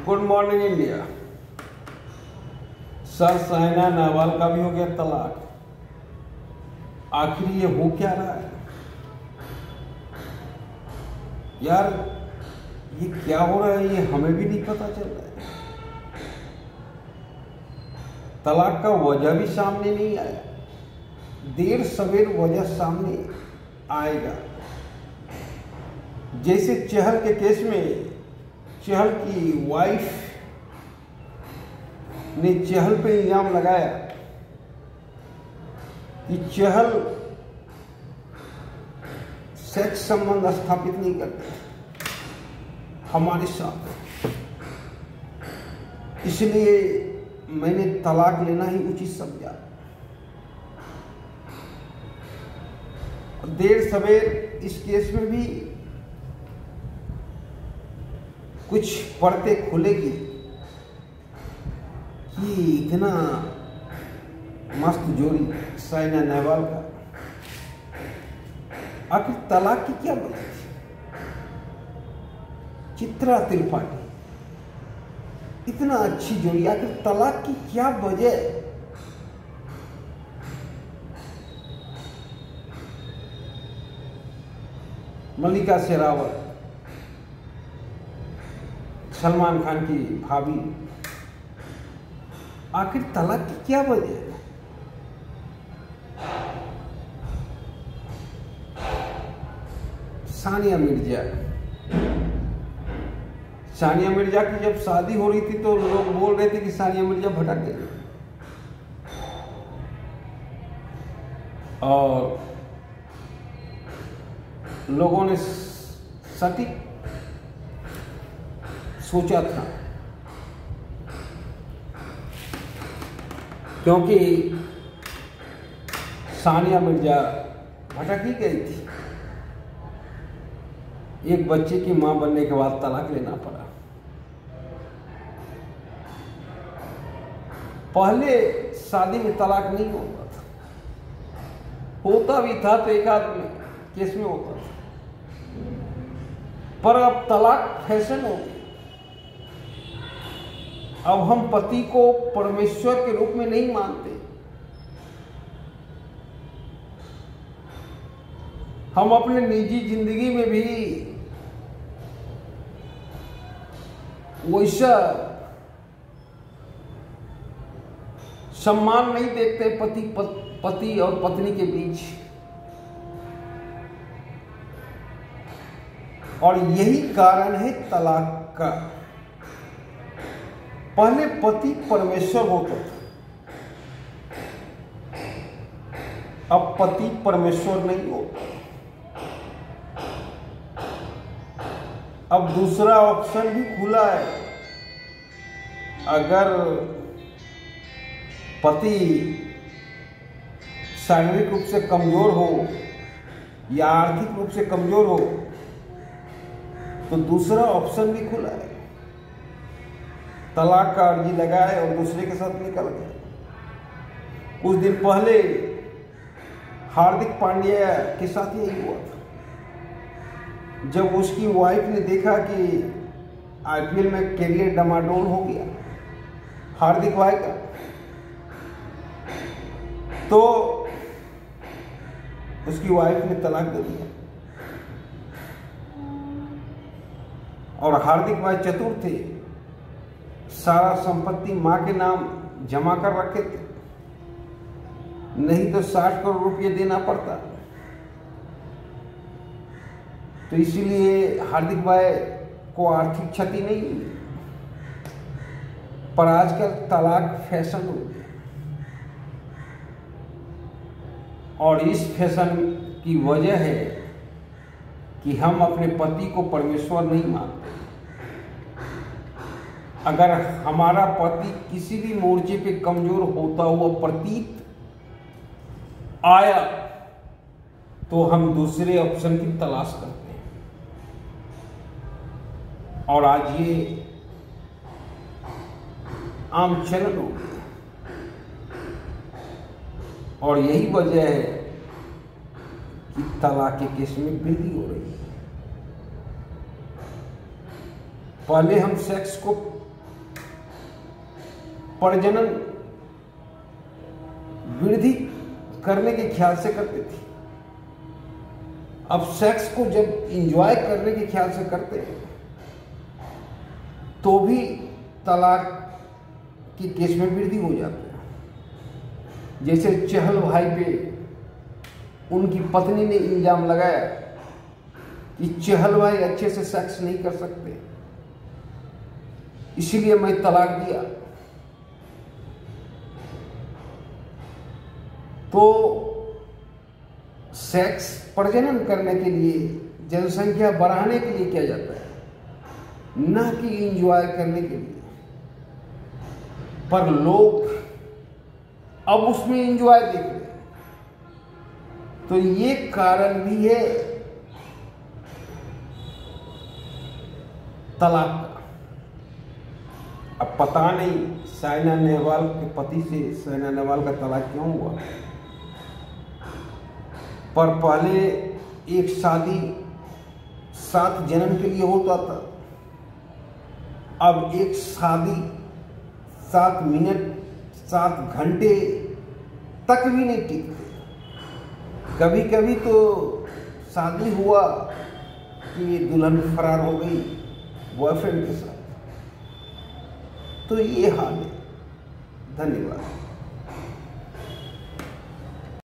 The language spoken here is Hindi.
Good morning India. Sir Saina Nehwal का भी हो गया तलाक। आखिर ये हो क्या रहा है यार? ये क्या हो रहा है ये हमें भी नहीं पता चल रहा है। तलाक का वजह भी सामने नहीं आया। देर सवेर वजह सामने आएगा। जैसे चहल के केस में चहल की वाइफ ने चहल पे इल्जाम लगाया कि चहल सेक्स संबंध स्थापित नहीं करते हमारे साथ, इसलिए मैंने तलाक लेना ही उचित समझा। देर सवेर इस केस में भी कुछ परतें खुलेगी कि इतना मस्त जोड़ी साइना नेहवाल का आखिर तलाक की क्या वजह थी? चित्रा त्रिपाठी इतना अच्छी जोड़ी, आखिर तलाक की क्या वजह? मल्लिका शेरावत, सलमान खान की भाभी, आखिर तलाक की क्या वजह है? सानिया मिर्जा की जब शादी हो रही थी तो लोग बोल रहे थे कि सानिया मिर्जा भटक गई, और लोगों ने सटीक सोचा था क्योंकि सानिया मिर्जा भटक ही गई थी। एक बच्चे की मां बनने के बाद तलाक लेना पड़ा। पहले शादी में तलाक नहीं होता था, होता भी था तो एक आदमी केस में होता था, पर अब तलाक फैशन हो गई। अब हम पति को परमेश्वर के रूप में नहीं मानते, हम अपने निजी जिंदगी में भी वैसा सम्मान नहीं देखते पति और पत्नी के बीच। और यही कारण है तलाक का। पहले पति परमेश्वर होता था, अब पति परमेश्वर नहीं होता। अब दूसरा ऑप्शन भी खुला है। अगर पति शारीरिक रूप से कमजोर हो या आर्थिक रूप से कमजोर हो तो दूसरा ऑप्शन भी खुला है। तलाक का अर्जी लगाए और दूसरे के साथ निकल गए। कुछ दिन पहले हार्दिक पांड्या के साथ यही हुआ था। जब उसकी वाइफ ने देखा कि आईपीएल में कैरियर डमाडोल हो गया हार्दिक भाई का, तो उसकी वाइफ ने तलाक दे दिया। और हार्दिक भाई चतुर थे, सारा संपत्ति मां के नाम जमा कर रखे थे, नहीं तो 60 करोड़ रुपये देना पड़ता। तो इसीलिए हार्दिक भाई को आर्थिक क्षति नहीं हुई। पर आजकल तलाक फैशन हो गया, और इस फैशन की वजह है कि हम अपने पति को परमेश्वर नहीं मानते। अगर हमारा पति किसी भी मोर्चे पे कमजोर होता हुआ प्रतीत आया तो हम दूसरे ऑप्शन की तलाश करते हैं। और आज ये आम चलन हो गया, और यही वजह है कि तलाक के केस में वृद्धि हो रही है। पहले हम सेक्स को प्रजनन वृद्धि करने के ख्याल से करते थे। अब सेक्स को जब इंजॉय करने के ख्याल से करते हैं तो भी तलाक के केस में वृद्धि हो जाती है। जैसे चहल भाई पे उनकी पत्नी ने इल्जाम लगाया कि चहल भाई अच्छे से सेक्स नहीं कर सकते, इसीलिए मैं तलाक दिया। तो सेक्स प्रजनन करने के लिए, जनसंख्या बढ़ाने के लिए किया जाता है, न कि इंजॉय करने के लिए। पर लोग अब उसमें इंजॉय देख रहे हैं। तो ये कारण भी है तलाक का। अब पता नहीं साइना नेहवाल के पति से साइना नेहवाल का तलाक क्यों हुआ, पर पहले एक शादी 7 जन्म के लिए होता था, अब एक शादी 7 मिनट 7 घंटे तक भी नहीं टिकते। कभी कभी तो शादी हुआ कि दुल्हन फरार हो गई बॉयफ्रेंड के साथ। तो ये हाल है। धन्यवाद।